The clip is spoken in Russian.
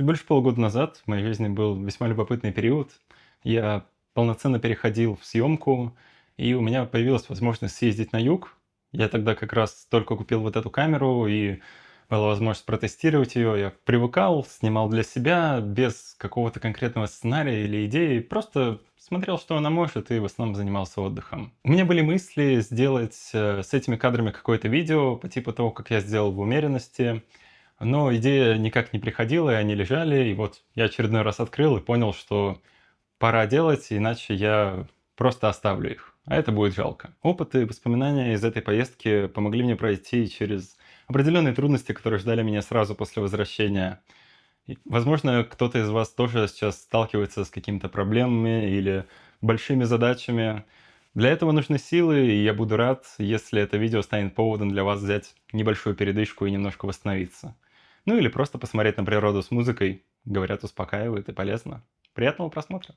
Чуть больше полугода назад в моей жизни был весьма любопытный период. Я полноценно переходил в съемку, и у меня появилась возможность съездить на юг. Я тогда как раз только купил вот эту камеру, и была возможность протестировать ее. Я привыкал, снимал для себя, без какого-то конкретного сценария или идеи, просто смотрел, что она может, и в основном занимался отдыхом. У меня были мысли сделать с этими кадрами какое-то видео по типу того, как я сделал в умеренности, но идея никак не приходила, и они лежали. И вот я очередной раз открыл и понял, что пора делать, иначе я просто оставлю их. А это будет жалко. Опыт и воспоминания из этой поездки помогли мне пройти через определенные трудности, которые ждали меня сразу после возвращения. И, возможно, кто-то из вас тоже сейчас сталкивается с какими-то проблемами или большими задачами. Для этого нужны силы, и я буду рад, если это видео станет поводом для вас взять небольшую передышку и немножко восстановиться. Ну или просто посмотреть на природу с музыкой. Говорят, успокаивает и полезно. Приятного просмотра!